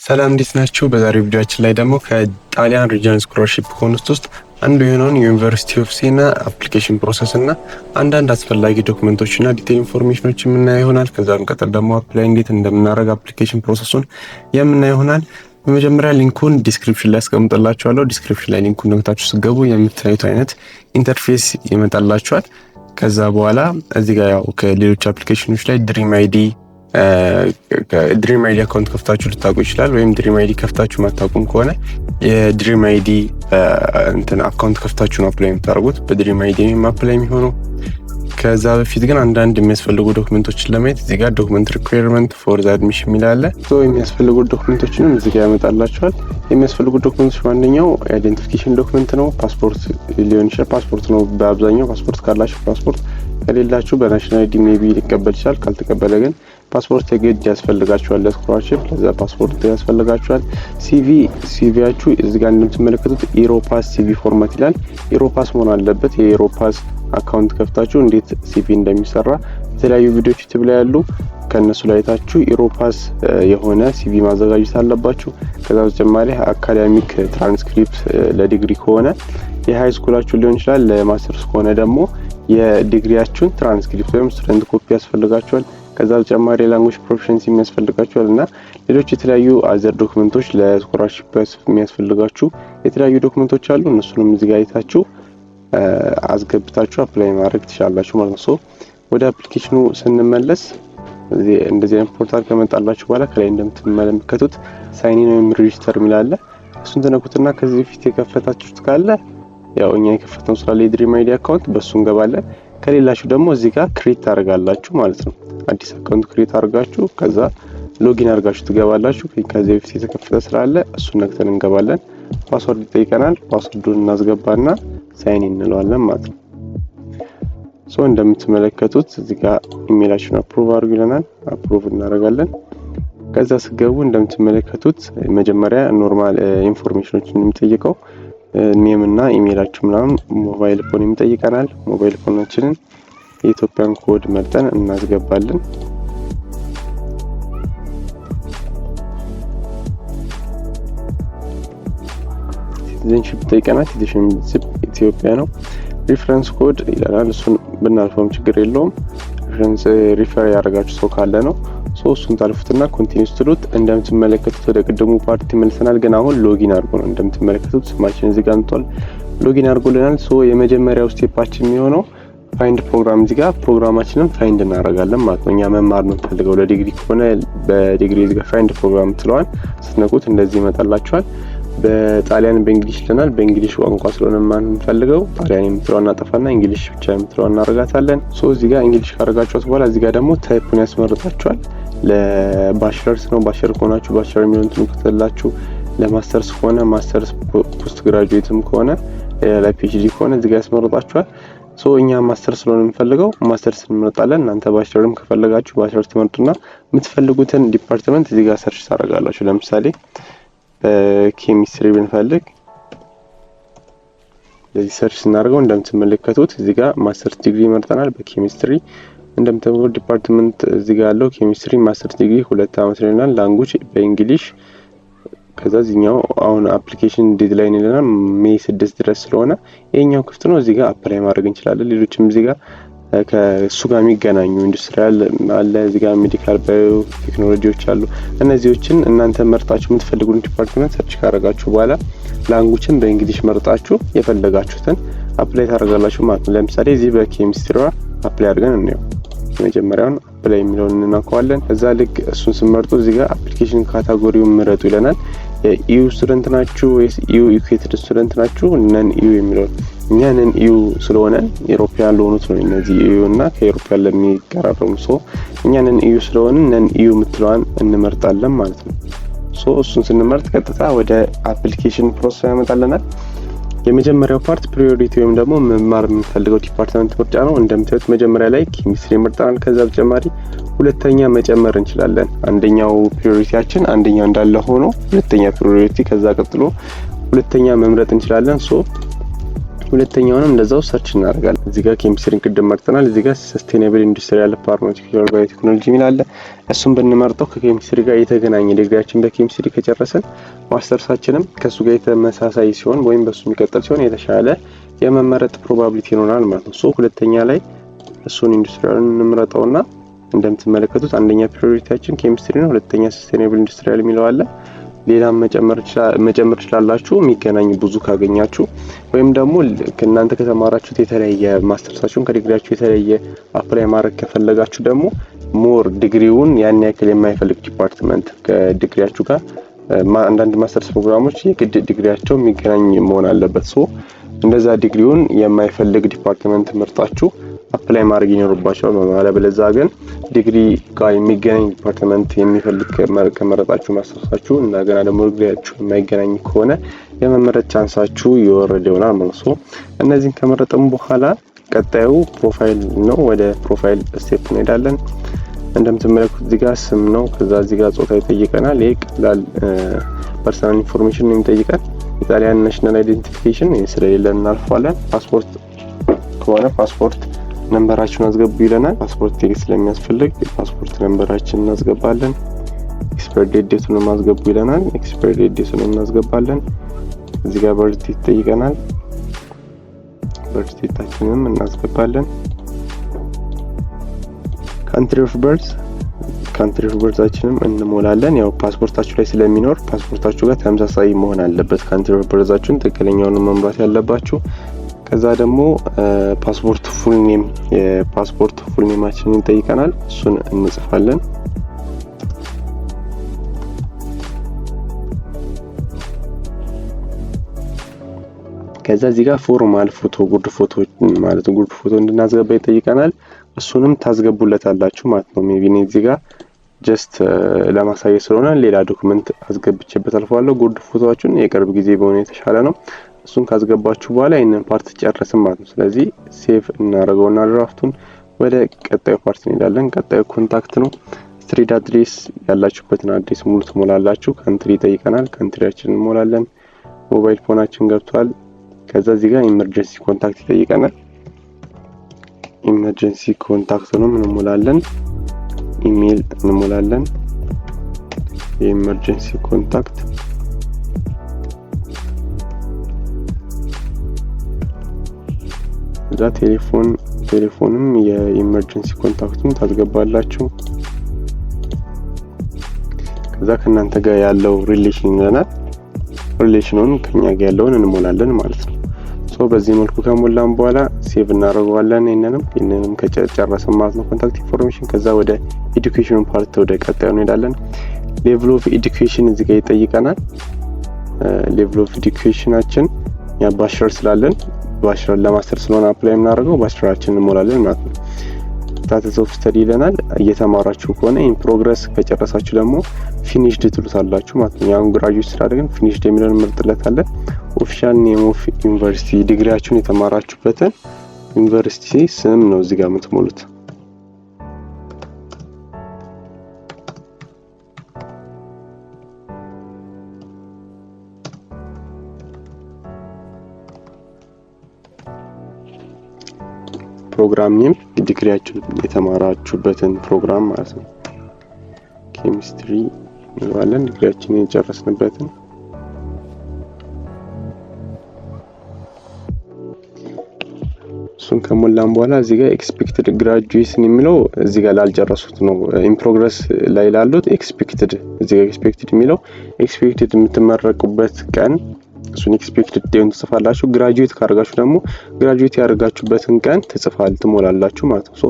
ሰላም እንዴት ናችሁ? በዛሬው ቪዲዮአችን ላይ ደግሞ ከጣሊያን ሪጅን ስኮላርሺፕ ኮንስት ውስጥ አንዱ የሆነውን ዩኒቨርሲቲ ኦፍ ሲና አፕሊኬሽን ፕሮሰስ እና አንዳንድ አስፈላጊ ዶክመንቶችና ዲቴል ኢንፎርሜሽኖች የምናየው ይሆናል። ከዛም ቀጥል ደግሞ አፕላይ እንዴት እንደምናደርግ አፕሊኬሽን ፕሮሰሱን የምናየው ይሆናል። በመጀመሪያ ሊንኩን ዲስክሪፕሽን ላይ አስቀምጥላችኋለሁ። ዲስክሪፕሽን ላይ ሊንኩን ነክታችሁ ስትገቡ የምታዩት አይነት ኢንተርፌስ ይመጣላችኋል። ከዛ በኋላ እዚህ ጋር ያው ከሌሎች አፕሊኬሽኖች ላይ ድሪም አይዲ አካውንት ከፍታችሁ ልታውቁ ይችላል። ወይም ድሪም አይዲ ከፍታችሁ ማታውቁም ከሆነ የድሪም አይዲ አካውንት ከፍታችሁ ነው አፕላይ የምታደርጉት። በድሪም አይዲ ነው አፕላይ የሚሆነው። ከዛ በፊት ግን አንዳንድ የሚያስፈልጉ ዶክመንቶችን ለማየት እዚህ ጋር ዶክመንት ሪኳየርመንት ፎር ዘ አድሚሽን የሚላለ የሚያስፈልጉ ዶክመንቶችንም እዚህ ጋር ያመጣላችኋል። የሚያስፈልጉ ዶክመንቶች ዋነኛው አይዴንቲፊኬሽን ዶክመንት ነው። ፓስፖርት ሊሆን ይችላል። ፓስፖርት ነው በአብዛኛው። ፓስፖርት ካላችሁ ፓስፖርት፣ ከሌላችሁ በናሽናል አይዲ ሜቢ ሊቀበል ይችላል። ካልተቀበለ ግን ፓስፖርት የግድ ያስፈልጋችኋል ለስኮላርሺፕ። ለዛ ፓስፖርት ያስፈልጋችኋል። ሲቪያችሁ እዚህ ጋር እንደምትመለከቱት ኢሮፓስ ሲቪ ፎርማት ይላል። ኢሮፓስ መሆን አለበት። የኢሮፓስ አካውንት ከፍታችሁ እንዴት ሲቪ እንደሚሰራ የተለያዩ ቪዲዮዎች ዩቲዩብ ላይ ያሉ፣ ከነሱ ላይ ታችሁ ኢሮፓስ የሆነ ሲቪ ማዘጋጀት አለባችሁ። ከዛ በተጨማሪ አካዳሚክ ትራንስክሪፕት ለዲግሪ ከሆነ የሃይ ስኩላችሁ ሊሆን ይችላል። ለማስተርስ ከሆነ ደግሞ የዲግሪያችሁን ትራንስክሪፕት ወይም ስቱደንት ኮፒ ያስፈልጋችኋል። ከዛ በተጨማሪ ላንጉዌጅ ፕሮፊሸንሲ የሚያስፈልጋችኋል እና ሌሎች የተለያዩ አዘር ዶክመንቶች ለስኮላርሺፕ የሚያስፈልጋችሁ የተለያዩ ዶክመንቶች አሉ። እነሱንም እዚህ ጋር አይታችሁ አስገብታችሁ አፕላይ ማድረግ ትችላላችሁ ማለት ነው። ወደ አፕሊኬሽኑ ስንመለስ እንደዚህ አይነት ፖርታል ከመጣላችሁ በኋላ ከላይ እንደምትመለከቱት ሳይን ኢን ወይም ሬጂስተር የሚላለ እሱን ተነኩትና ከዚህ በፊት የከፈታችሁት ካለ ያው እኛ የከፈተነው ስላለ የድሪም አይዲ አካውንት በሱ እንገባለን። ከሌላችሁ ደግሞ እዚህ ጋር ክሬት ታደርጋላችሁ ማለት ነው። አዲስ አካውንት ክሬት አድርጋችሁ ከዛ ሎጊን አድርጋችሁ ትገባላችሁ። ከዚህ በፊት የተከፈተ ስላለ እሱን ነክተን እንገባለን። ፓስወርድ ይጠይቀናል። ፓስወርዱን እናስገባና ሳይን እንለዋለን ማለት ነው። እንደምትመለከቱት እዚህ ጋር ኢሜይላችሁን አፕሩቭ አድርጉ ይለናል። አፕሩቭ እናደርጋለን። ከዛ ስገቡ እንደምትመለከቱት መጀመሪያ ኖርማል ኢንፎርሜሽኖችን የሚጠይቀው ኔም እና ኢሜይላችሁ ምናምን፣ ሞባይል ፎን የሚጠይቀናል። ሞባይል ፎናችንን የኢትዮጵያን ኮድ መርጠን እናስገባለን። ሲቲዝንሺፕ ይጠይቀናል። ሲቲዝንሺፕ ኢትዮጵያ ነው። ሪፈረንስ ኮድ ይላል። እሱን ብናልፈውም ችግር የለውም። ሪፈረንስ ሪፈር ያደርጋችሁ ሰው ካለ ነው። እሱን ታልፉትና ኮንቲኒዩስ ትሉት። እንደምትመለከቱት ወደ ቅድሙ ፓርቲ መልሰናል። ግን አሁን ሎጊን አድርጎ ነው። እንደምትመለከቱት ስማችን እዚህ ጋር እንቷል። ሎጊን አድርጎልናል። የመጀመሪያው ስቴፓችን የሚሆነው ፋይንድ ፕሮግራም፣ እዚህ ጋር ፕሮግራማችንን ፋይንድ እናደርጋለን ማለት ነው። እኛ መማር ነው ፈልገው ለዲግሪ ከሆነ በዲግሪ እዚህ ጋር ፋይንድ ፕሮግራም ትለዋል። ስትነኩት እንደዚህ ይመጣላችኋል። በጣሊያን በእንግሊሽ ይለናል። በእንግሊሽ ቋንቋ ስለሆነ ማን ፈልገው ጣሊያን የምትለዋን እናጠፋና እንግሊሽ ብቻ የምትለዋን እናደርጋታለን። እዚህ ጋር እንግሊሽ ካደረጋችኋት በኋላ እዚህ ጋር ደግሞ ታይፑን ያስመርጣችኋል። ለባችለርስ ነው። ባችለር ከሆናችሁ ባችለር የሚለውን ትነኩታላችሁ። ለማስተርስ ከሆነ ማስተርስ፣ ፖስት ግራጁዌትም ከሆነ ለፒኤችዲ ከሆነ እዚህ ጋር ያስመርጣችኋል። እኛ ማስተር ስለሆነ የምንፈልገው ማስተርስ እንመርጣለን። እናንተ ባችለርም ከፈለጋችሁ ባችለር ትመርጡና የምትፈልጉትን ዲፓርትመንት እዚህ ጋር ሰርች ታደርጋላችሁ። ለምሳሌ በኬሚስትሪ ብንፈልግ ለዚህ ሰርች ስናደርገው እንደምትመለከቱት እዚህ ጋር ማስተርስ ዲግሪ መርጠናል። በኬሚስትሪ እንደምትመለከቱት ዲፓርትመንት እዚህ ጋር ያለው ኬሚስትሪ ማስተርስ ዲግሪ 2 አመት ይለናል። ላንጉዌጅ በእንግሊሽ። ከዛ እዚህኛው አሁን አፕሊኬሽን ዴድላይን ይለናል ሜይ 6 ድረስ ስለሆነ ይሄኛው ክፍት ነው። እዚህ ጋር አፕላይ ማድረግ እንችላለን። ሌሎችም እዚህ ጋር ከሱ ጋር የሚገናኙ ኢንዱስትሪያል አለ፣ እዚህ ጋር ሜዲካል ባዮ ቴክኖሎጂዎች አሉ። እነዚህዎችን እናንተ መርጣችሁ የምትፈልጉትን ዲፓርትመንት ሰርች ካደረጋችሁ በኋላ ላንጉዌጅን በእንግሊሽ መርጣችሁ የፈለጋችሁትን አፕላይ ታደርጋላችሁ ማለት ነው። ለምሳሌ እዚህ በኬሚስትሪ አፕላይ አድርገን እንየው። የመጀመሪያውን አፕላይ የሚለውን እንነካዋለን። እዛ ልክ እሱን ስንመርጡ እዚህ ጋር አፕሊኬሽን ካታጎሪውን ምረጡ ይለናል። የኢዩ ስቱደንት ናችሁ ወይስ ኢዩ ኢኩዌትድ ስቱደንት ናችሁ? ነን ኢዩ የሚለውን እኛ ነን ኢዩ ስለሆነ ኢሮፒያን ለሆኑት ነው እነዚህ ኢዩ እና ከኢሮፒያን ለሚቀራረቡ እኛ ነን ኢዩ ስለሆነ ነን ኢዩ የምትለዋን እንመርጣለን ማለት ነው። እሱን ስንመርጥ ቀጥታ ወደ አፕሊኬሽን ፕሮሰስ ያመጣልናል። የመጀመሪያው ፓርት ፕሪዮሪቲ ወይም ደግሞ መማር የምንፈልገው ዲፓርትመንት ምርጫ ነው። እንደምታዩት መጀመሪያ ላይ ኬሚስትሪ መርጠናል። ከዛ በተጨማሪ ሁለተኛ መጨመር እንችላለን። አንደኛው ፕሪዮሪቲያችን አንደኛው እንዳለ ሆኖ ሁለተኛ ፕሪዮሪቲ፣ ከዛ ቀጥሎ ሁለተኛ መምረጥ እንችላለን። ሁለተኛውንም እንደዛው ሰርች እናደርጋለን። እዚህ ጋር ኬሚስትሪን ቅድም መርጠናል። እዚህ ጋር ሰስቴኔብል ኢንዱስትሪያል ፋርማቲካል ባዮቴክኖሎጂ ሚላለ እሱን ብንመርጠው ከኬሚስትሪ ጋር የተገናኘ ዲግሪያችን በኬሚስትሪ ከጨረሰን ማስተርሳችንም ከሱ ጋር የተመሳሳይ ሲሆን ወይም በሱ የሚቀጥል ሲሆን የተሻለ የመመረጥ ፕሮባቢሊቲ ይኖራል ማለት ነው። ሶ ሁለተኛ ላይ እሱን ኢንዱስትሪያልን እንምረጠውና እንደምትመለከቱት አንደኛ ፕራዮሪቲያችን ኬሚስትሪ ነው። ሁለተኛ ሰስቴኔብል ኢንዱስትሪያል የሚለው አለ። ሌላም መጨመር ትችላላችሁ የሚገናኝ ብዙ ካገኛችሁ ወይም ደግሞ ከእናንተ ከተማራችሁት የተለየ ማስተርሳችሁን ከዲግሪያችሁ የተለየ አፕላይ ማድረግ ከፈለጋችሁ ደግሞ ሞር ዲግሪውን ያን ያክል የማይፈልግ ዲፓርትመንት ከዲግሪያችሁ ጋር አንዳንድ ማስተርስ ፕሮግራሞች የግድ ዲግሪያቸው የሚገናኝ መሆን አለበት። ሶ እንደዛ ዲግሪውን የማይፈልግ ዲፓርትመንት መርጣችሁ አፕላይ ማድረግ ይኖርባችኋል። አለበለዚያ ግን ዲግሪ ጋር የሚገናኝ ዲፓርትመንት የሚፈልግ ከመረጣችሁ ማስተርሳችሁ እንደገና ደግሞ ዲግሪያችሁ የማይገናኝ ከሆነ የመመረጥ ቻንሳችሁ የወረደ ይሆናል ማለት ነው። እነዚህን ከመረጥን በኋላ ቀጣዩ ፕሮፋይል ነው። ወደ ፕሮፋይል ስቴፕ እንሄዳለን። እንደምትመለከቱት እዚህ ጋር ስም ነው። ከዛ እዚህ ጋር ጾታ ይጠይቀናል። ይሄ ቀላል ፐርሰናል ኢንፎርሜሽን ነው የሚጠይቀን። ኢጣሊያን ናሽናል አይደንቲፊኬሽን ስለሌለን እናልፋለን። ፓስፖርት ከሆነ ፓስፖርት ነምበራችንን አስገቡ ይለናል። ፓስፖርት ቴክስት ስለሚያስፈልግ የፓስፖርት ነምበራችንን እናስገባለን። ኤክስፓየር ዴቱን ማስገቡ ይለናል። ኤክስፓየር ዴቱን እናስገባለን። እዚህ ጋር በርዝ ዴት ይጠይቀናል። በርዝ ዴታችንን እናስገባለን። ካንትሪ ኦፍ በርዛችንን እንሞላለን። ያው ፓስፖርታችሁ ላይ ስለሚኖር ፓስፖርታችሁ ጋር ተመሳሳይ መሆን አለበት። ካንትሪ ኦፍ በርዛችሁን ትክክለኛውን መምራት ያለባችሁ። ከዛ ደግሞ ፓስፖርት ፉል ኔም የፓስፖርት ፉል ኔማችንን ይጠይቀናል። እሱን እንጽፋለን። ከዛ እዚህ ጋር ፎርማል ፎቶ ጉርድ ፎቶ ማለት ጉርድ ፎቶ እንድናስገባ ይጠይቀናል። እሱንም ታስገቡለታላችሁ ማለት ነው። ሜቢ እኔ እዚህ ጋር ጀስት ለማሳየት ስለሆነ ሌላ ዶክመንት አስገብቼበት አልፈዋለሁ። ጉርድ ፎቶአችሁን የቅርብ ጊዜ በሆነ የተሻለ ነው። እሱን ካስገባችሁ በኋላ ይሄንን ፓርት ጨረስን ማለት ነው። ስለዚህ ሴቭ እናደርገውና ድራፍቱን ወደ ቀጣዩ ፓርት እንሄዳለን። ቀጣዩ ኮንታክት ነው። ስትሪት አድሬስ ያላችሁበትን አድሬስ ሙሉ ትሞላላችሁ። ካንትሪ ይጠይቀናል። ካንትሪያችንን እንሞላለን። ሞባይል ፎናችን ገብቷል። ከዛ እዚህ ጋር ኢመርጀንሲ ኮንታክት ይጠይቀናል። ኢመርጀንሲ ኮንታክቱንም እንሞላለን። ኢሜል እንሞላለን። የኢመርጀንሲ ኮንታክት እዛ ቴሌፎንም የኢመርጀንሲ ኮንታክቱን ታስገባላችሁ። ከዛ ከእናንተ ጋር ያለው ሪሌሽን ይለናል። ሪሌሽኑን ከኛ ጋር ያለውን እንሞላለን ማለት ነው። ሶ በዚህ መልኩ ከሞላን በኋላ ሴቭ እናደርገዋለን። ይሄንንም ከጨረሰን ማለት ነው ኮንታክት ኢንፎርሜሽን። ከዛ ወደ ኤዱኬሽን ፓርት ወደ ቀጣዩ እንሄዳለን። ሌቭል ኦፍ ኤዱኬሽን እዚህ ጋር ይጠይቀናል። ሌቭል ኦፍ ኤዱኬሽናችን ያ ባችለር ስላለን ባችለር ለማስተር ስለሆነ አፕላይ የምናደርገው ባችለራችንን እንሞላለን ማለት ነው። ስታተስ ኦፍ ስተዲ ይለናል። እየተማራችሁ ከሆነ ኢን ፕሮግረስ ከጨረሳችሁ ደግሞ ፊኒሽድ ትሉታላችሁ ማለት ነው። ያው ግራጁዌት ስላደረግን ፊኒሽድ የሚለውን እንመርጥለታለን። ኦፊሻል ኔም ኦፍ ዩኒቨርሲቲ ዲግሪያችሁን የተማራችሁበትን ዩኒቨርሲቲ ስም ነው እዚህ ጋር የምትሞሉት። ፕሮግራም ኔም ዲግሪያችሁን የተማራችሁበትን ፕሮግራም ማለት ነው። ኬሚስትሪ እንለዋለን። ዲግሪያችንን የጨረስንበትን እሱን ከሞላን በኋላ እዚህ ጋር ኤክስፔክትድ ግራጁዌሽን የሚለው እዚህ ጋር ላልጨረሱት ነው። ኢን ፕሮግረስ ላይ ላሉት ኤክስፔክትድ እዚህ ጋር ኤክስፔክትድ የሚለው ኤክስፔክትድ የምትመረቁበት ቀን እሱን ኤክስፔክትድ ዴውን ትጽፋላችሁ። ግራጁዌት ካደረጋችሁ ደግሞ ግራጁዌት ያደርጋችሁበትን ቀን ትሞላላችሁ ማለት ነው። ሶ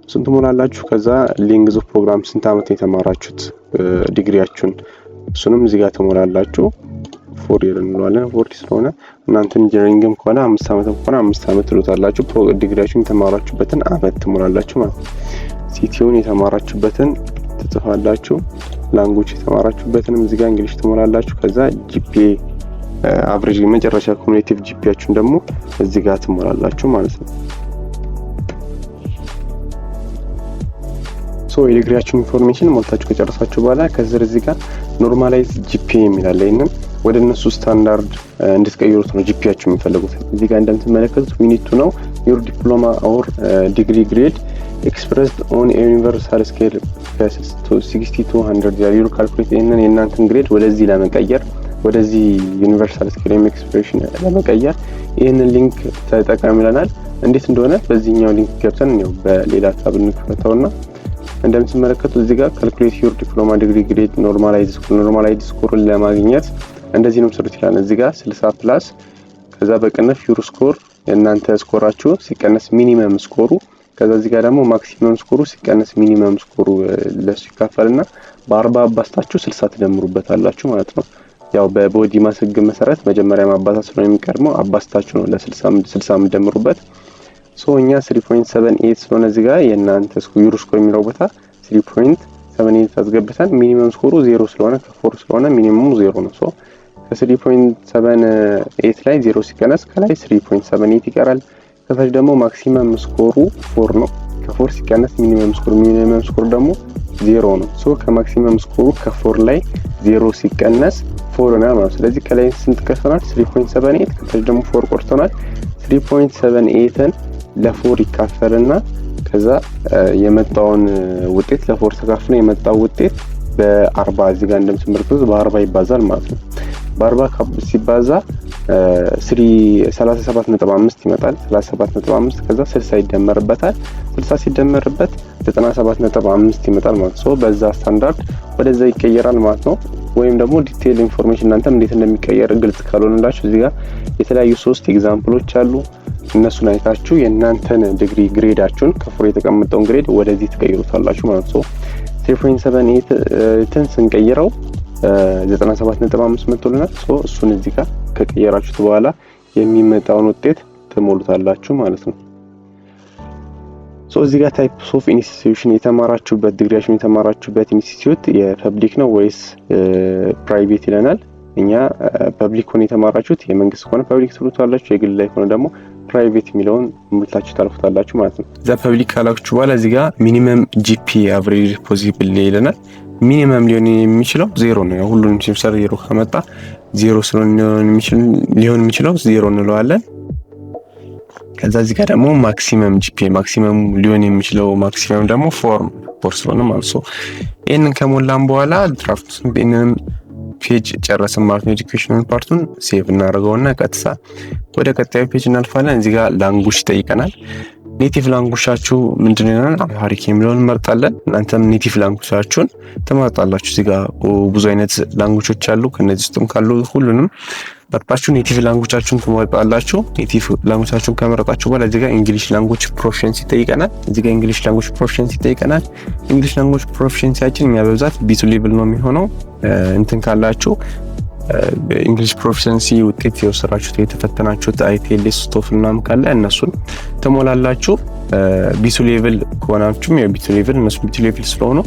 እሱን ትሞላላችሁ። ከዛ ሌንግዝ ኦፍ ፕሮግራም ስንት ዓመት የተማራችሁት ዲግሪያችሁን እሱንም እዚህ ጋር ትሞላላችሁ። 4 year እንለዋለን። 4 ስለሆነ እናንተ ኢንጂነሪንግም ከሆነ 5 ዓመትም ከሆነ 5 ዓመት ትሉታላችሁ። ዲግሪያችሁን የተማራችሁበትን ዓመት ትሞላላችሁ ማለት ነው። ሲቲውን የተማራችሁበትን ትጽፋላችሁ። ላንጉዌጅ የተማራችሁበትንም እዚህ ጋር እንግሊሽ ትሞላላችሁ። ከዛ ጂፒኤ አቨሬጅ መጨረሻ ኮሙሌቲቭ ጂፒያችሁን ደግሞ እዚህ ጋር ትሞላላችሁ ማለት ነው። ሶ የዲግሪያችሁን ኢንፎርሜሽን ሞልታችሁ ከጨረሳችሁ በኋላ ከዚህ እዚህ ጋር ኖርማላይዝ ጂፒኤ የሚላል ይሄንን ወደ እነሱ ስታንዳርድ እንድትቀይሩት ነው ጂፒያችሁ የሚፈልጉት። እዚህ ጋር እንደምትመለከቱት we need to know your diploma or degree grade expressed on a universal scale ከ60 to 100 your calculate ይሄንን የእናንተን ግሬድ ወደዚህ ለመቀየር ወደዚህ ዩኒቨርሳል ስኬል ኤክስፕሬሽን ለመቀየር ይሄንን ሊንክ ተጠቀሙ ይለናል። እንዴት እንደሆነ በዚህኛው ሊንክ ገብተን ነው በሌላ ታብ እንከፈተውና እንደምትመለከቱት እዚህ ጋር ካልኩሌት ዩር ዲፕሎማ ዲግሪ ግሬድ ኖርማላይዝድ ስኮር ለማግኘት እንደዚህ ነው መስሩት ይላል። እዚህ ጋር 60 ፕላስ ከዛ በቅንፍ ዩር ስኮር የእናንተ ስኮራችሁ ሲቀነስ ሚኒመም ስኮሩ ከዛ እዚህ ጋር ደግሞ ማክሲመም ስኮሩ ሲቀነስ ሚኒመም ስኮሩ ለሱ ይካፈልና በ40 አባስታችሁ 60 ትደምሩበታላችሁ ማለት ነው። ያው በቦዲ ማስ ህግ መሰረት መጀመሪያ ማባዛት ስለሆነ የሚቀድመው አባስታችሁ ነው ለ60 የምትደምሩበት። ሶ እኛ 3.78 ስለሆነ እዚህ ጋር የእናንተ ዩሮ ስኮር የሚለው ቦታ 3.78 አስገብተን ሚኒመም ስኮሩ 0 ስለሆነ ከ4 ስለሆነ ሚኒመሙ 0 ነው። ሶ ከ3.78 ላይ 0 ሲቀነስ ከላይ 3.78 ይቀራል። ከታች ደግሞ ማክሲመም ስኮሩ 4 ነው። ከ4 ሲቀነስ ሚኒመም ስኮር ደግሞ 0 ነው። ሶ ከማክሲመም ስኮሩ ከ4 ላይ 0 ሲቀነስ 4 ነው ማለት። ስለዚህ ከላይ ስንት ቀርተናል? 3.78 ከታች ደግሞ 4 ቆርተናል። 3.78ን ለ4 ይካፈልና ከዛ የመጣውን ውጤት ለ4 ተካፍሎ የመጣው ውጤት በ40 እዚህ ጋር እንደምትመለከቱት በ40 ይባዛል ማለት ነው። በ40 ሲባዛ 37.5 ይመጣል። 37.5 ከዛ 60 ይደመርበታል። 60 ሲደመርበት 97.5 ይመጣል ማለት ነው። በዛ ስታንዳርድ ወደዛ ይቀየራል ማለት ነው። ወይም ደግሞ ዲቴይል ኢንፎርሜሽን እናንተም እንዴት እንደሚቀየር ግልጽ ካልሆነላችሁ እዚህ ጋር የተለያዩ 3 ኤግዛምፕሎች አሉ። እነሱን አይታችሁ የእናንተን ዲግሪ ግሬዳችሁን ከፎር የተቀመጠውን ግሬድ ወደዚህ ትቀይሩታላችሁ ማለት ነው። 3.78ን ስንቀይረው 97.5 መጥቶልናል። እሱን እዚህ ጋር ከቀየራችሁት በኋላ የሚመጣውን ውጤት ትሞሉታላችሁ ማለት ነው። እዚህ ጋር ታይፕስ ኦፍ ኢንስቲትዩሽን የተማራችሁበት ዲግሪያችሁን የተማራችሁበት ኢንስቲትዩት የፐብሊክ ነው ወይስ ፕራይቬት ይለናል። እኛ ፐብሊክ ሆነ የተማራችሁት የመንግስት ከሆነ ፐብሊክ ትሉታላችሁ፣ የግል ላይ ሆነ ደግሞ ፕራይቬት የሚለውን ሙልታችሁ ታልፉታላችሁ ማለት ነው። እዛ ፐብሊክ ካላችሁ በኋላ እዚህ ጋር ሚኒመም ጂፒ አቨሬጅ ፖሲብል ይለናል። ሚኒመም ሊሆን የሚችለው 0 ነው። ሁሉንም ሴምስተር 0 ከመጣ 0 ስለሆነ ሊሆን የሚችለው 0 እንለዋለን። ከዛ እዚህ ጋር ደግሞ ማክሲመም ጂፒ ማክሲመም ሊሆን የሚችለው ማክሲመም ደግሞ 4 ስለሆነ ማለት ነው። ይሄንን ከሞላን በኋላ ድራፍት ስንብንም ፔጅ ጨረስን ማለት ነው። ኤጁኬሽናል ፓርቱን ሴቭ እናደርገውና ቀጥታ ወደ ቀጣዩ ፔጅ እናልፋለን። እዚህ ጋር ላንጉጅ ይጠይቀናል። ኔቲቭ ላንጉጃችሁ ምንድነው ይላል። አምሃሪክ የሚለውን እንመርጣለን። እናንተም ኔቲቭ ላንጉጃችሁን ትመርጣላችሁ። እዚህ ጋር ብዙ አይነት ላንጉጆች አሉ። ከነዚህ ውስጥም ካሉ ሁሉንም መርጣችሁ ኔቲቭ ላንጉጃችሁን ትመርጣላችሁ። ኔቲቭ ላንጉጃችሁን ከመረጣችሁ በኋላ እዚህ ጋር እንግሊሽ ላንጉጅ ፕሮፊሸንሲ ይጠይቀናል። እዚህ ጋር እንግሊሽ ላንጉጅ ፕሮፊሸንሲ ይጠይቀናል። እንግሊሽ ላንጉጅ ፕሮፊሸንሲያችን እኛ በብዛት ቢ2 ሌቭል ነው የሚሆነው። እንትን ካላችሁ እንግሊሽ ፕሮፊሸንሲ ውጤት የወሰዳችሁት የተፈተናችሁት አይቲኤልኤስ ስቶፍልናም ካለ እነሱን ተሞላላችሁ። ቢ2 ሌቭል ከሆናችሁም የቢ2 ሌቭል እነሱ ቢ2 ሌቭል ስለሆኑ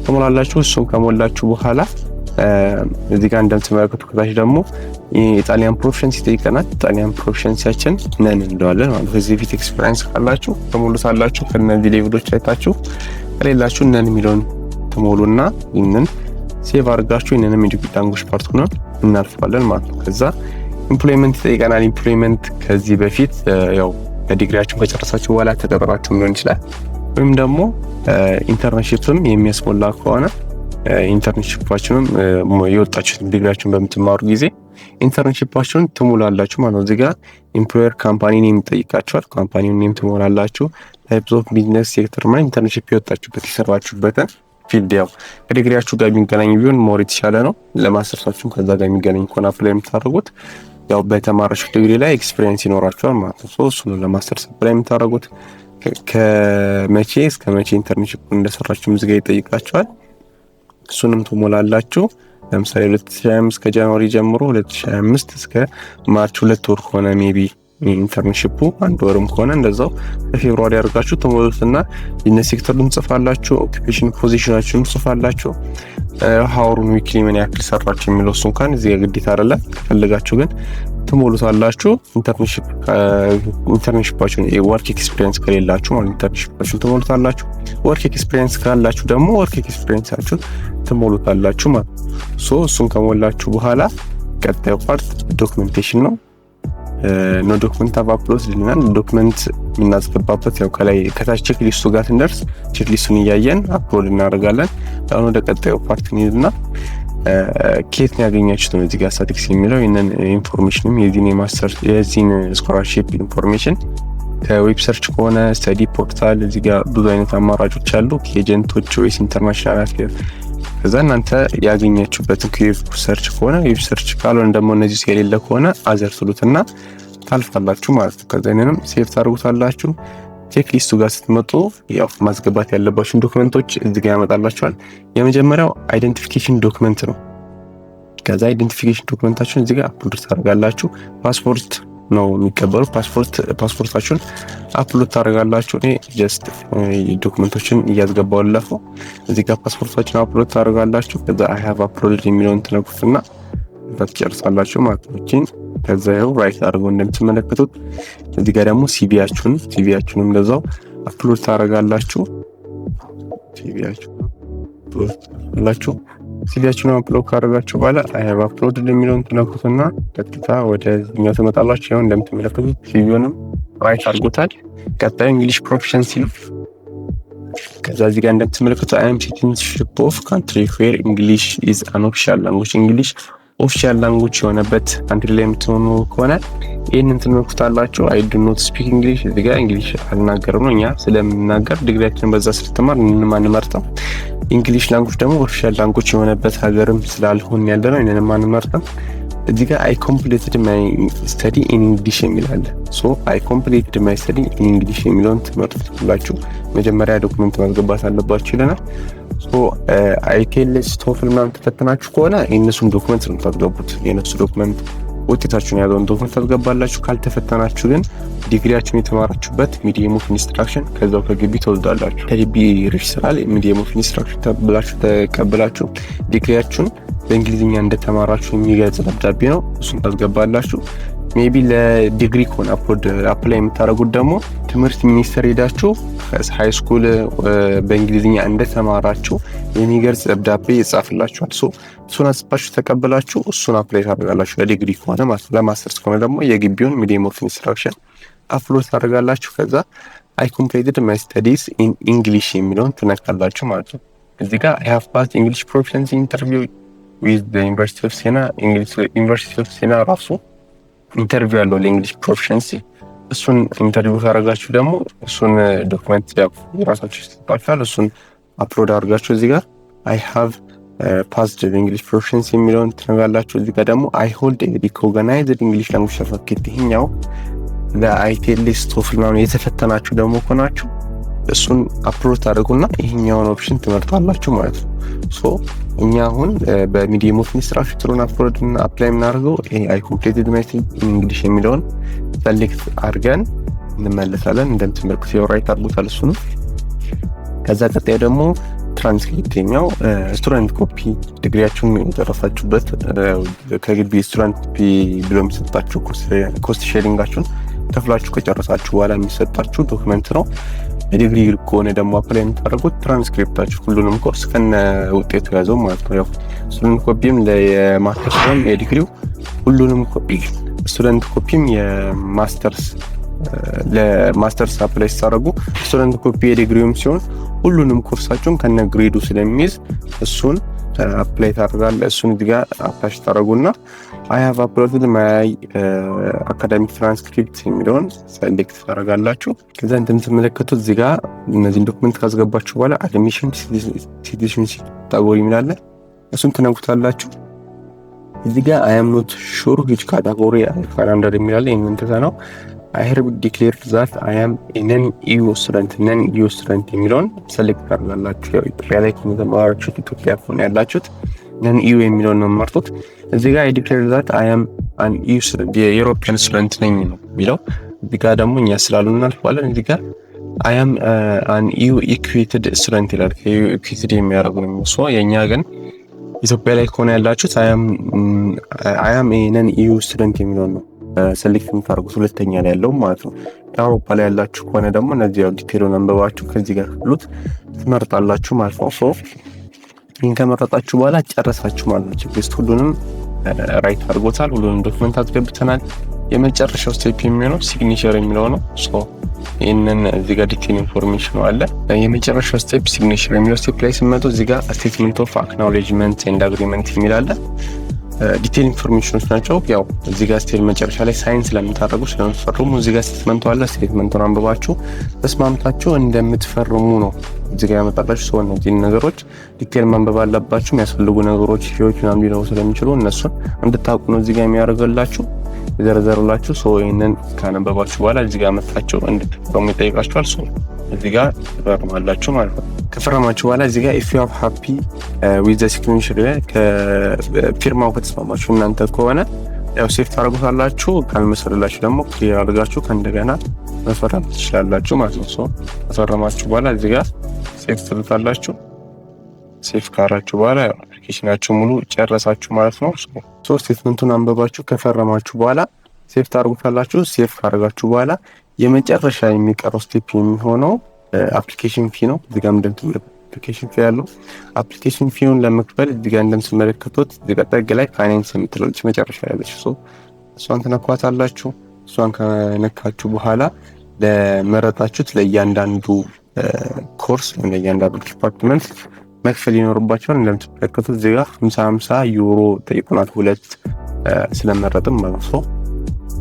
ተሞላላችሁ። እሱን ከሞላችሁ በኋላ እዚህ ጋር እንደምትመለከቱ ከታች ደግሞ የጣሊያን ፕሮፊሸንሲ ይጠይቀናል። ጣሊያን ፕሮፊሸንሲያችን ነን እንደዋለን ማለት ከዚህ ፊት ኤክስፒሪየንስ ካላችሁ ተሞሉታላችሁ። ከነዚህ ሌቭሎች አይታችሁ ከሌላችሁ ነን የሚለውን ተሞሉና ይሄንን ሴቭ አድርጋችሁ ይሄንንም ኢንዲቪድ ላንጉጅ ፓርት ሆነ እናልፋለን ማለት ነው። ከዛ ኢምፕሎይመንት ይጠይቀናል። ኢምፕሎይመንት ከዚህ በፊት ያው ዲግሪያችሁን ከጨረሳችሁ በኋላ ተቀጥራችሁ ሊሆን ይችላል። ወይም ደግሞ ኢንተርንሺፕም የሚያስሞላ ከሆነ ኢንተርንሺፓችሁንም የወጣችሁት ዲግሪያችሁን በምትማሩ ጊዜ ኢንተርንሺፓችሁን ትሞላላችሁ ማለት ነው። እዚህ ጋር ኢምፕሎየር ካምፓኒ ኔም ይጠይቃችኋል። ካምፓኒውን ኔም ትሞላላችሁ። ታይፕስ ኦፍ ቢዝነስ ሴክተር ማለት ኢንተርንሺፕ የወጣችሁበት የሰራችሁበትን ፊልድ ያው ከዲግሪያችሁ ጋር የሚገናኝ ቢሆን ሞር የተሻለ ነው። ለማስተርሳችሁም ከዛ ጋር የሚገናኝ ከሆነ አፕላይ የምታደርጉት ያው በተማራችሁ ዲግሪ ላይ ኤክስፒሪየንስ ይኖራችኋል ማለት ነው። እሱ ነው ለማስተርስ አፕላይ የምታደርጉት። ከመቼ እስከ መቼ ኢንተርንሺፕ እንደሰራችሁ ምዝጋ ይጠይቃችኋል። እሱንም ትሞላላችሁ። ለምሳሌ 2025 ከጃንዋሪ ጀምሮ 2025 እስከ ማርች 2 ወር ከሆነ ሜቢ ኢንተርንሺፑ 1 ወርም ከሆነ እንደዛው በፌብሩዋሪ አድርጋችሁ ተሞሉትና ቢዝነስ ሴክተሩን ጽፋላችሁ። ኦኩፔሽን ፖዚሽናችሁን ጽፋላችሁ። ሃውሩን ዊክሊ ምን ያክል ሰራችሁ የሚለው እሱን ካን እዚህ ግዴታ አይደለም። ከፈለጋችሁ ግን ትሞሉታላችሁ። ኢንተርንሺፓችሁን ወርክ ኤክስፒሪየንስ ከሌላችሁ ማለት ኢንተርንሺፓችሁን ትሞሉታላችሁ። ወርክ ኤክስፒሪየንስ ካላችሁ ደግሞ ወርክ ኤክስፒሪየንሳችሁን ትሞሉታላችሁ ማለት እሱን ከሞላችሁ በኋላ ቀጣዩ ፓርት ዶክመንቴሽን ነው። ኖ ዶክመንት ሃቭ አፕሎድድ ይለናል። ዶክመንት የምናስገባበት ያው ከታች ቼክ ሊስቱ ጋር ስንደርስ ቼክ ሊስቱን እያየን አፕሎድ እናደርጋለን። አሁን ወደ ቀጣዩ ፓርት እንሂድና ከየት ነው ያገኛችሁት ነው እዚህ ጋር ስታቲክስ የሚለው ይሄንን ኢንፎርሜሽንም የዚህን ስኮላርሺፕ ኢንፎርሜሽን ከዌብ ሰርች ከሆነ ስተዲ ፖርታል እዚህ ጋር ብዙ አይነት አማራጮች አሉ። ከኤጀንቶች ወይስ ኢንተርናሽናል አፍሊር ከዛ እናንተ ያገኛችሁበትን ዌብ ሰርች ከሆነ ዌብ ሰርች ካልሆነ ደግሞ እነዚህ የሌለ ከሆነ አዘር ትሉትና ታልፋላችሁ ማለት ነው። ከዛ ይሄንንም ሴቭ ታደርጉታላችሁ። ቼክ ሊስቱ ጋር ስትመጡ ያው ማስገባት ያለባችሁን ዶክመንቶች እዚህ ጋር ያመጣላችኋል። የመጀመሪያው አይደንቲፊኬሽን ዶክመንት ነው። ከዛ አይደንቲፊኬሽን ዶክመንታችሁን እዚህ ጋር አፕሎድ ታደርጋላችሁ። ፓስፖርት ነው የሚቀበሉት። ፓስፖርታችሁን አፕሎድ ታደርጋላችሁ። እኔ ጀስት ዶክመንቶችን እያስገባሁላችሁ እዚህ ጋር ፓስፖርታችሁን አፕሎድ ታደርጋላችሁ። ከዛ አይ ሃቭ አፕሎድድ የሚለውን ትነኩትና ትጨርሳላችሁ ማለት ነው። ከዛ ይኸው ራይት አድርገው እንደምትመለከቱት እዚህ ጋር ደግሞ ሲቪያችሁንም እንደዛው አፕሎድ ታደርጋላችሁ። ሲቪያችሁን አፕሎድ ካደረጋችሁ በኋላ አይ ሃቭ አፕሎድድ የሚለውን ትነኩትና ቀጥታ ወደኛው ትመጣላችሁ። ይኸው እንደምትመለከቱት ሲቪውንም ራይት አድርጎታል። ቀጣዩ እንግሊሽ ፕሮፊሸንሲ ነው። ከዛ እዚህ ጋር እንደምትመለከቱት አይ አም ሲቲዝንሺፕ ኦፍ ካንትሪ ዌር እንግሊሽ ኢዝ አን ኦፊሻል ላንጉዌጅ እንግሊሽ ኦፊሻል ላንጉዌጅ የሆነበት ካንትሪ ላይ የምትሆኑ ከሆነ ይህንን ትመለከታላችሁ። አይ ዱ ኖት ስፒክ እንግሊሽ እዚህ ጋር እንግሊሽ አልናገርም ነው። እኛ ስለምናገር ዲግሪያችንን በዛ ስትማር ምንም አንመርጥም። እንግሊሽ ላንጉዌጅ ደግሞ ኦፊሻል ላንጉዌጅ የሆነበት ሀገርም ስላልሆን ያለ ነው። ይሄንን አንመርጥም። እዚህ ጋር አይ ኮምፕሊትድ ማይ ስተዲ ኢን እንግሊሽ የሚላል ሶ አይ ኮምፕሊትድ ማይ ስተዲ ኢን እንግሊሽ የሚለውን ትመርጡላችሁ። መጀመሪያ ዶክመንት ማስገባት አለባችሁ ይለናል። ሶ አይቴልስ ቶፍል ምናምን ተፈተናችሁ ከሆነ የእነሱን ዶክመንት ነው የምታስገቡት። የእነሱ ዶክመንት ውጤታችሁን ያለውን ዶክመንት ታስገባላችሁ። ካልተፈተናችሁ ግን ዲግሪያችሁን የተማራችሁበት ሚዲየም ኦፍ ኢንስትራክሽን ከዛው ከግቢ ተወስዳላችሁ። ከግቢ ሪጅስትራል ሚዲየም ኦፍ ኢንስትራክሽን ተብላችሁ ተቀብላችሁ ዲግሪያችሁን በእንግሊዝኛ እንደተማራችሁ የሚገልጽ ደብዳቤ ነው። እሱን ታስገባላችሁ። ሜቢ ለዲግሪ ከሆነ አፕላይ የምታደርጉት ደግሞ ትምህርት ሚኒስቴር ሄዳችሁ ሃይ ስኩል በእንግሊዝኛ እንደተማራችሁ የሚገልጽ ደብዳቤ ይጻፍላችኋል። እሱን አጽፋችሁ ተቀበላችሁ እሱን አፕላይ ታደርጋላችሁ ለዲግሪ ከሆነ ማለት ነው። ለማስተርስ ከሆነ ደግሞ የግቢውን ሚዲየም ኦፍ ኢንስትራክሽን አፕሎድ ታደርጋላችሁ። ከዛ አይ ኮምፕሊትድ ማይ ስተዲስ ኢን እንግሊሽ የሚለውን ትነካላችሁ ማለት ነው። እዚህ ጋር አይ ሃቭ ፓስድ እንግሊሽ ፕሮፊሸንሲ ኢንተርቪው ዊዝ ዘ ዩኒቨርሲቲ ኦፍ ሲና ዩኒቨርሲቲ ኦፍ ሲና ራሱ ኢንተርቪው ያለው ለእንግሊሽ ፕሮፊሸንሲ እሱን ኢንተርቪው ካደረጋችሁ ደግሞ እሱን ዶክመንት ያው የራሳችሁ ይሰጣችኋል። እሱን አፕሎድ አድርጋችሁ እዚህ ጋር አይ ሃቭ ፓስድ እንግሊሽ ፕሮፊሸንሲ የሚለውን ትነጋላችሁ። እዚህ ጋር ደግሞ አይ ሆልድ ሪኮግናይዝድ እንግሊሽ ላንጉዌጅ ሰርቲፊኬት ይሄኛው ለአይቴልስ ቶፍል ምናምን የተፈተናችሁ ደግሞ ከሆናችሁ እሱን አፕሎድ ታደርጉና ይሄኛውን ኦፕሽን ትመርጣላችሁ ማለት ነው። ሶ እኛ አሁን በሚዲየም ኦፍ ኢንስትራክሽን ትሩን አፕሎድ እና አፕላይ የምናደርገው አይ ኮምፕሊትድ ማይ እንግሊሽ የሚለውን ሰሌክት አድርገን እንመለሳለን። እንደምትመለከቱት ያው ራይት አድርጎታል እሱ ነው። ከዛ ቀጣይ ደግሞ ትራንስክሪፕት የኛው ስቱደንት ኮፒ ዲግሪያችሁን የጨረሳችሁበት ከግቢ ስቱደንት ኮፒ ብሎ የሚሰጣችሁ ኮስት ሼሪንጋችሁን ከፍላችሁ ከጨረሳችሁ በኋላ የሚሰጣችሁ ዶክመንት ነው። ዲግሪ ከሆነ ደግሞ አፕላይ የምታደርጉት ትራንስክሪፕታችሁ ሁሉንም ኮርስ ከነ ውጤቱ ያዘው ማለት ነው። ያው ስቱደንት ኮፒም ለማስተርስ ወይም የዲግሪው ሁሉንም ኮፒ ስቱደንት ኮፒም የማስተርስ ለማስተርስ አፕላይ ሲታደርጉ ስቱደንት ኮፒ የዲግሪውም ሲሆን ሁሉንም ኮርሳችሁን ከነ ግሬዱ ስለሚይዝ እሱን አፕላይ ታደርጋላችሁ። እሱን እዚህ ጋር አታች ታደርጉና አይ ሃቭ አፕሎድድ ማይ አካዳሚክ ትራንስክሪፕት የሚለውን ሴሌክት ታደርጋላችሁ። ከዛ እንደምትመለከቱት እዚህ ጋር እነዚህን ዶክመንት ካስገባችሁ በኋላ አድሚሽን ሲቲዝንሺፕ ካታጎሪ የሚላለ እሱን ትነኩታላችሁ። እዚህ ጋር አይ አም ኖት ሹር ዊች ካታጎሪ ካላንደር የሚላለ ይሄንን ተሰናው አይ ሄር ዲክሌርድ ዛት አይ አም ነን ኢዩ ስቱደንት የሚለውን ሴሌክት ታደርጋላችሁ። ያው ኢትዮጵያ ላይ ከተማራችሁ ኢትዮጵያ ከሆነ ያላችሁት ነን ኢዩ የሚለውን ነው የምመርጡት። እዚህ ጋር አይ ዲክሌርድ ዛት አይ አም አን ኢዩ ስቱደንት የዩሮፒያን ስቱደንት ነኝ ነው የሚለው። እዚህ ጋር ደግሞ እኛ ስላሉና አልፏለን። እዚህ ጋር አይ አም አን ኢዩ ኢኩዊትድ ስቱደንት ይላል። ኢኩዊትድ የሚያደርጉ ነው ሶ የኛ ግን ኢትዮጵያ ላይ ከሆነ ያላችሁት አይ አም ነን ኢዩ ስቱደንት የሚለውን ነው ሴሌክት የምታደርጉት ሁለተኛ ላይ ያለው ማለት ነው። አውሮፓ ላይ ያላችሁ ከሆነ ደግሞ እነዚህ ያው ዲቴሉን አንብባችሁ ከዚህ ጋር ሁሉት ትመርጣላችሁ ማለት ነው። ሶ ይሄን ከመረጣችሁ በኋላ ጨረሳችሁ ማለት ነው። ቼክሊስት ሁሉንም ራይት አድርጎታል። ሁሉንም ዶክመንት አስገብተናል። የመጨረሻው ስቴፕ የሚሆነው ሲግኒቸር የሚለው ነው። ይህንን እዚህ ጋር ዲቴል ኢንፎርሜሽን አለ። የመጨረሻው ስቴፕ ሲግኒቸር የሚለው ስቴፕ ላይ ስመጡ እዚህ ጋር ስቴትመንት ኦፍ አክኖሌጅመንት ኤንድ አግሪመንት የሚል አለ። ዲቴል ኢንፎርሜሽኖች ናቸው። ያው እዚህ ጋር ስቴል መጨረሻ ላይ ሳይን ስለምታደርጉ ስለምትፈርሙ እዚህ ጋር ስቴትመንቱ አለ። ስቴትመንቱን አንብባችሁ ተስማምታችሁ እንደምትፈርሙ ነው እዚህ ጋር ያመጣላችሁ። ሰው እነዚህን ነገሮች ዲቴል ማንበብ አለባችሁ። የሚያስፈልጉ ነገሮች ሺዎች ምናምን ሊኖሩ ስለሚችሉ እነሱን እንድታውቁ ነው እዚህ ጋር የሚያደርግላችሁ የዘረዘሩላችሁ። ሰው ይሄንን ካነበባችሁ በኋላ እዚህ ጋር መጣችሁ እንድትፈርሙ ይጠይቃችኋል። ሰው እዚህ ጋር ትፈርማላችሁ ማለት ነው። ከፈረማችሁ በኋላ እዚህ ጋር if you are happy with the signature ከፊርማው ከተስማማችሁ እናንተ ከሆነ ያው ሴፍ ታደርጉታላችሁ። ካልመሰለላችሁ ደግሞ ክሊር አድርጋችሁ ከእንደገና መፈረም ትችላላችሁ ማለት ነው። ከፈረማችሁ በኋላ እዚህ ጋር ሴፍ ትሉታላችሁ። ሴፍ ካራችሁ በኋላ ያው አፕሊኬሽናችሁ ሙሉ ጨረሳችሁ ማለት ነው። ስቴትመንቱን አንበባችሁ ከፈረማችሁ በኋላ ሴፍ ታደርጉታላችሁ። ሴፍ ካደረጋችሁ በኋላ የመጨረሻ የሚቀረው ስቴፕ የሚሆነው አፕሊኬሽን ፊ ነው። እዚህ ጋር እንደምትመለከቱት አፕሊኬሽን ፊ ያለው አፕሊኬሽን ፊውን ለመክፈል እዚህ ጋር እንደምትመለከቱት እዚህ ጋር ጠግ ላይ ፋይናንስ የምትለች መጨረሻ ያለች እሷን ትነኳታላችሁ። እሷን ከነካችሁ በኋላ ለመረጣችሁት ለእያንዳንዱ ኮርስ ወይም ለእያንዳንዱ ዲፓርትመንት መክፈል ይኖርባቸዋል። እንደምትመለከቱት እዚህ ጋር 50 ዩሮ ጠይቁናል። ሁለት ስለመረጥም ማለት ነው።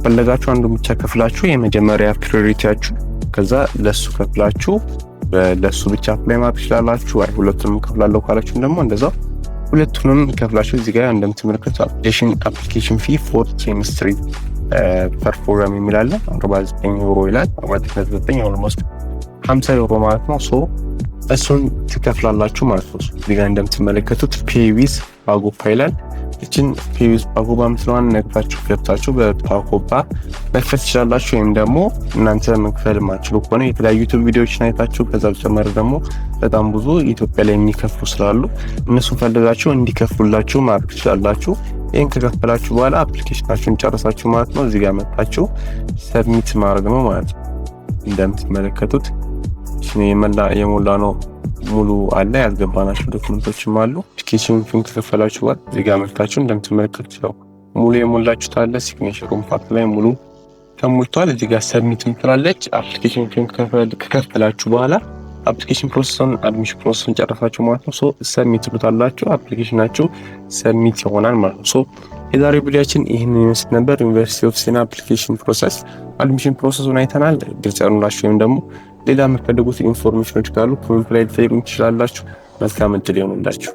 ፈለጋችሁ አንዱ ብቻ ከፍላችሁ የመጀመሪያ ፕሪዮሪቲያችሁ ከዛ ለሱ ከፍላችሁ ለሱ ብቻ አፕላይ ማድረግ ትችላላችሁ። አይ ሁለቱንም ከፍላለሁ ካላችሁ ደግሞ እንደዛው ሁለቱንም ከፍላችሁ እዚህ ጋር እንደምትመለከቱት አፕሊኬሽን ፊ ፎር ኬሚስትሪ ፐር ፕሮግራም የሚል አለ 49 ዩሮ ይላል። 49 ኦልሞስት 50 ዩሮ ማለት ነው። እሱን ትከፍላላችሁ ማለት ነው። እዚህ ጋር እንደምትመለከቱት ፔይ ዊዝ ፓጎፓ ይላል። እቺን ፔይ ዊዝ ፓጎፓ ምትለዋን ነግታችሁ ገብታችሁ በፓጎፓ መክፈል ትችላላችሁ። ወይም ደግሞ እናንተ መክፈል ማትችሉ ከሆነ የተለያዩ ዩቲዩብ ቪዲዮዎችን አይታችሁ ከዛ በተጨማሪ ደግሞ በጣም ብዙ ኢትዮጵያ ላይ የሚከፍሉ ስላሉ እነሱን ፈልጋችሁ እንዲከፍሉላችሁ ማድረግ ትችላላችሁ። ይህን ከከፈላችሁ በኋላ አፕሊኬሽናችሁን ጨረሳችሁ ማለት ነው። እዚህ ጋር መጣችሁ ሰብሚት ማድረግ ነው ማለት ነው። እንደምትመለከቱት የሞላ ነው ሙሉ አለ። ያስገባናቸው ዶክመንቶችም አሉ። አፕሊኬሽን ፊን ከከፈላችሁ በኋላ እዚህ ጋር መጣችሁ እንደምትመለከቱት ያው ሙሉ የሞላችሁት አለ። ሲግኔቸሩን ፓርት ላይ ሙሉ ተሞልቷል። እዚህ ጋር ሰብሚት ምትላለች። አፕሊኬሽን ፊን ከከፈላችሁ በኋላ አፕሊኬሽን ፕሮሰሱን አድሚሽን ፕሮሰሱን ጨረሳችሁ ማለት ነው። ሰብሚት ትሉታላችሁ። አፕሊኬሽናችሁ ሰብሚት ይሆናል ማለት ነው። የዛሬው ቪዲዮአችን ይህንን ይመስል ነበር። ዩኒቨርሲቲ ኦፍ ሲና አፕሊኬሽን ፕሮሰስ አድሚሽን ፕሮሰሱን አይተናል። ግልጽ ያሉላችሁ ወይም ደግሞ ሌላ የምትፈልጉት ኢንፎርሜሽኖች ካሉ ኮሜንት ላይ ልትጠይቁኝ ትችላላችሁ። መልካም እድል ይሆንላችሁ።